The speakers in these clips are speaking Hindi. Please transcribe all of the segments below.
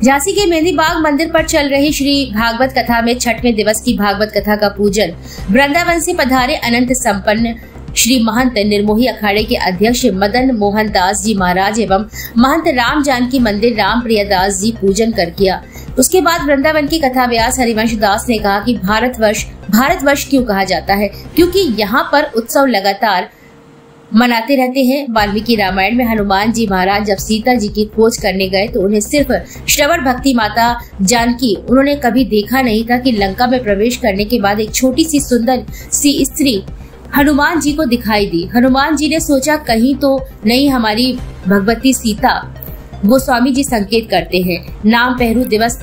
झांसी के मेहंदी बाग मंदिर पर चल रही श्री भागवत कथा में छठवें दिवस की भागवत कथा का पूजन वृंदावन से पधारे अनंत संपन्न श्री महंत निर्मोही अखाड़े के अध्यक्ष मदन मोहन दास जी महाराज एवं महंत राम जानकी मंदिर राम प्रिय दास जी पूजन कर किया। उसके बाद वृंदावन की कथा व्यास हरिवंश दास ने कहा कि भारतवर्ष क्यों कहा जाता है, क्योंकि यहाँ पर उत्सव लगातार मनाते रहते हैं। वाल्मीकि रामायण में हनुमान जी महाराज जब सीता जी की खोज करने गए तो उन्हें सिर्फ श्रवण भक्ति माता जानकी उन्होंने कभी देखा नहीं था कि लंका में प्रवेश करने के बाद एक छोटी सी सुंदर सी स्त्री हनुमान जी को दिखाई दी। हनुमान जी ने सोचा कहीं तो नहीं हमारी भगवती सीता। गोस्वामी जी संकेत करते हैं, नाम पहरू दिवस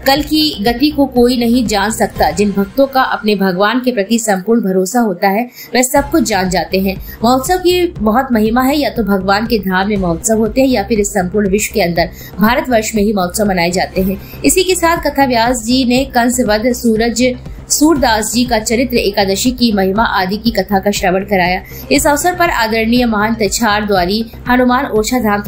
कल की गति को कोई नहीं जान सकता। जिन भक्तों का अपने भगवान के प्रति संपूर्ण भरोसा होता है वह सब कुछ जान जाते हैं। महोत्सव की बहुत महिमा है। या तो भगवान के धाम में महोत्सव होते हैं या फिर इस संपूर्ण विश्व के अंदर भारतवर्ष में ही महोत्सव मनाए जाते हैं। इसी के साथ कथा व्यास जी ने कंसवध सूरदास जी का चरित्र एकादशी की महिमा आदि की कथा का श्रवण कराया। इस अवसर पर आदरणीय महंत छार द्वारी हनुमान ओछा धाम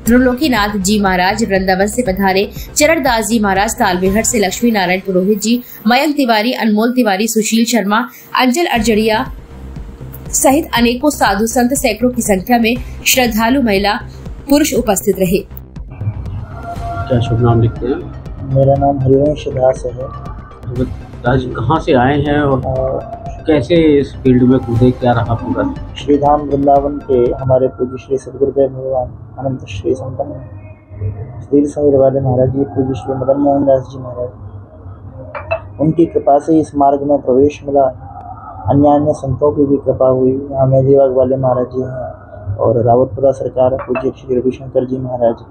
त्रिलोकीनाथ जी महाराज वृंदावन से पधारे, चरणदास जी महाराज तालबेहट से, लक्ष्मी नारायण पुरोहित जी, मयंक तिवारी, अनमोल तिवारी, सुशील शर्मा, अंजल अर्जड़िया सहित अनेकों साधु संत सैकड़ों की संख्या में श्रद्धालु महिला पुरुष उपस्थित रहे। क्या शुभ नाम लिखते हैं? मेरा नाम हरिवंश दास है। आज कहाँ से आए हैं और कैसे इस फील्ड में कूदे, क्या रहा पूरा? श्री धाम वृंदावन के हमारे पूज्य श्री सदगुरुदेव भगवान अनंत श्री संपन्न स्थिर समीर वाले महाराज जी, पूज्य श्री मदन मोहन दास जी महाराज, उनकी कृपा से इस मार्ग में प्रवेश मिला। अन्य संतों की भी कृपा हुई। यहाँ मेहंदी बाग वाले महाराज जी हैं और रावतपुरा सरकार पूज्य श्री रविशंकर जी महाराज,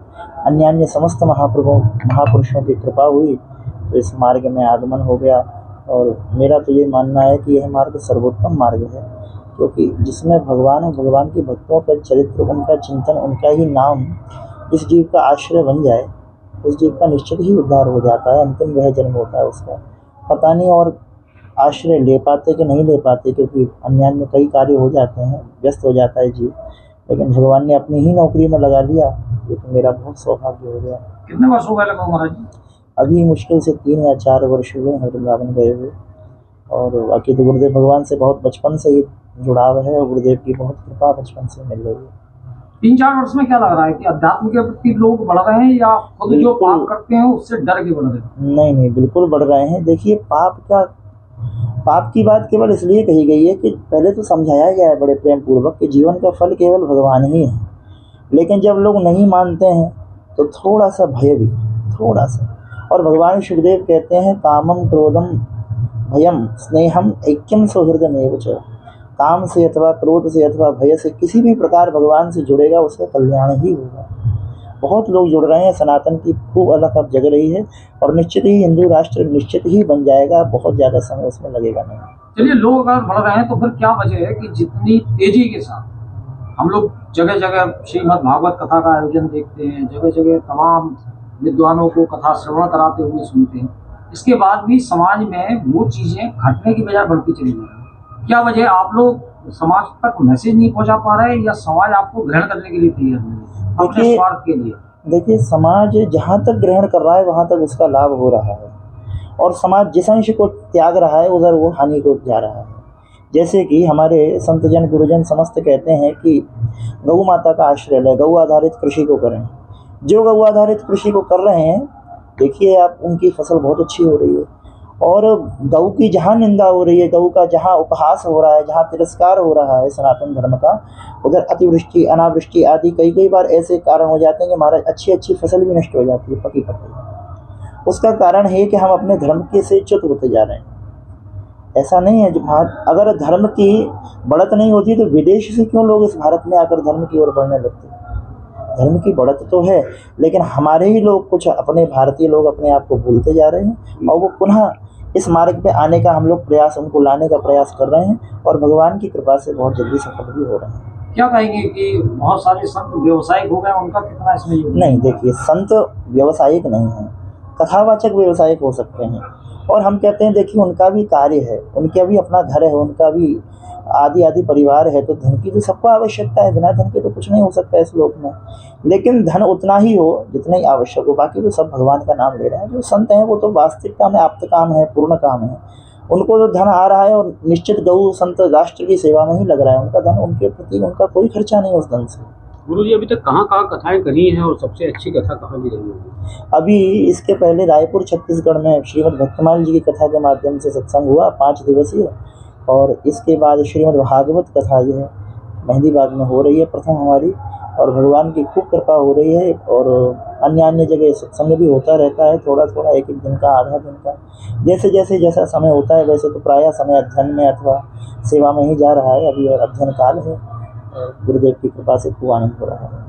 अन्य समस्त महापुरुषों की कृपा हुई तो इस मार्ग में आगमन हो गया। और मेरा तो ये मानना है कि यह मार्ग सर्वोत्तम मार्ग है, क्योंकि जिसमें भगवान और भगवान के भक्तों का चरित्र, उनका चिंतन, उनका ही नाम इस जीव का आश्रय बन जाए, उस जीव का निश्चित ही उद्धार हो जाता है। अंतिम वह जन्म होता है उसका। पता नहीं और आश्रय ले पाते कि नहीं ले पाते, क्योंकि अन्य कई कार्य हो जाते हैं, व्यस्त हो जाता है जीव, लेकिन भगवान ने अपनी ही नौकरी में लगा लिया। ये तो मेरा बहुत सौभाग्य हो गया। कितने वर्ष हो गए लगा महाराज जी? अभी मुश्किल से 3 या 4 वर्ष हुए हैं वृंदावन गए हुए। और बाकी तो गुरुदेव भगवान से बहुत बचपन से ही जुड़ाव है और गुरुदेव की बहुत कृपा बचपन से मिल रही है। 3-4 वर्ष में क्या लग रहा है कि अध्यात्म के प्रति लोग बढ़ रहे हैं या खुद जो पाप करते हैं उससे डर के बढ़ रहे हैं? नहीं, बिल्कुल बढ़ रहे हैं। देखिए, पाप की बात केवल इसलिए कही गई है कि पहले तो समझाया गया है बड़े प्रेम पूर्वक कि जीवन का फल केवल भगवान ही है। लेकिन जब लोग नहीं मानते हैं तो थोड़ा सा भय भी, थोड़ा सा। और भगवान सुखदेव कहते हैं, कामम क्रोधम भयम स्नेहम ऐक्यम सौहृदमेव च। काम से अथवा क्रोध से अथवा भय से किसी भी प्रकार भगवान से जुड़ेगा उसका कल्याण ही होगा। बहुत लोग जुड़ रहे हैं। सनातन की खूब अलग अब जग रही है और निश्चित ही हिंदू राष्ट्र निश्चित ही बन जाएगा। बहुत ज़्यादा समय उसमें लगेगा नहीं। चलिए, लोग अगर बढ़ रहे हैं तो फिर क्या वजह है कि जितनी तेजी के साथ हम लोग जगह जगह श्रीमद् भागवत कथा का आयोजन देखते हैं, जगह जगह तमाम विद्वानों को कथा श्रवण कराते हुए सुनते हैं, इसके बाद भी समाज में वो चीजें घटने की बजाय बढ़ती चली जा रही है। क्या वजह? आप लोग समाज तक मैसेज नहीं पहुंचा पा रहे या समाज आपको ग्रहण करने के लिए तैयार नहीं है अपने स्वार्थ के लिए? देखिए, समाज जहाँ तक ग्रहण कर रहा है वहाँ तक उसका लाभ हो रहा है और समाज जिस अंश को त्याग रहा है उधर वो हानि को जा रहा है। जैसे कि हमारे संतजन गुरुजन समस्त कहते हैं कि गौ माता का आश्रय लें, गौ आधारित कृषि को करें। जो गौ आधारित कृषि को कर रहे हैं, देखिए आप, उनकी फसल बहुत अच्छी हो रही है। और गौ की जहाँ निंदा हो रही है, गौ का जहाँ उपहास हो रहा है, जहाँ तिरस्कार हो रहा है सनातन धर्म का, उधर अतिवृष्टि अनावृष्टि आदि कई बार ऐसे कारण हो जाते हैं कि हमारा अच्छी फसल भी नष्ट हो जाती है, पकी पकी। उसका कारण है कि हम अपने धर्म के से च्युत होते जा रहे हैं। ऐसा नहीं है, अगर धर्म की बढ़त नहीं होती तो विदेश से क्यों लोग इस भारत में आकर धर्म की ओर बढ़ने लगते? धर्म की बढ़त तो है, लेकिन हमारे ही लोग, कुछ अपने भारतीय लोग अपने आप को भूलते जा रहे हैं और वो पुनः इस मार्ग पे आने का हम लोग प्रयास, उनको लाने का प्रयास कर रहे हैं और भगवान की कृपा से बहुत जल्दी सफल भी हो रहे हैं। क्या कहेंगे कि बहुत सारे संत व्यवसायिक हो गए, उनका कितना इसमें योगदान? नहीं, देखिए, संत व्यवसायिक नहीं है, कथावाचक व्यवसायिक हो सकते हैं। और हम कहते हैं देखिए उनका भी कार्य है, उनका भी अपना घर है, उनका भी आदि परिवार है, तो धन की तो सबको आवश्यकता है, बिना धन के तो कुछ नहीं हो सकता है इस लोक में। लेकिन धन उतना ही हो जितना ही आवश्यक हो, बाकी तो सब भगवान का नाम ले रहे हैं। जो संत हैं वो तो वास्तविकता में आप्त काम है, पूर्ण काम है, उनको तो धन आ रहा है और निश्चित गौ संत राष्ट्र की सेवा में ही लग रहा है उनका धन, उनके प्रति उनका कोई खर्चा नहीं उस धन से। गुरु जी अभी तक कहाँ कहाँ कथाएं करी हैं और सबसे अच्छी कथा कहाँ की रही होगी? अभी इसके पहले रायपुर छत्तीसगढ़ में श्रीमद् भक्तमाल जी की कथा के माध्यम से सत्संग हुआ 5 दिवसीय, और इसके बाद श्रीमद् भागवत कथा ये है मेहंदीबाग में हो रही है प्रथम हमारी, और भगवान की खूब कृपा हो रही है। और अन्य जगह सत्संग भी होता रहता है, थोड़ा थोड़ा, एक दिन का, आधा दिन का, जैसा समय होता है। वैसे तो प्रायः समय अध्ययन में अथवा सेवा में ही जा रहा है अभी, और अध्ययन काल है, गुरुदेव की कृपा से खूब आनंद हो रहा है।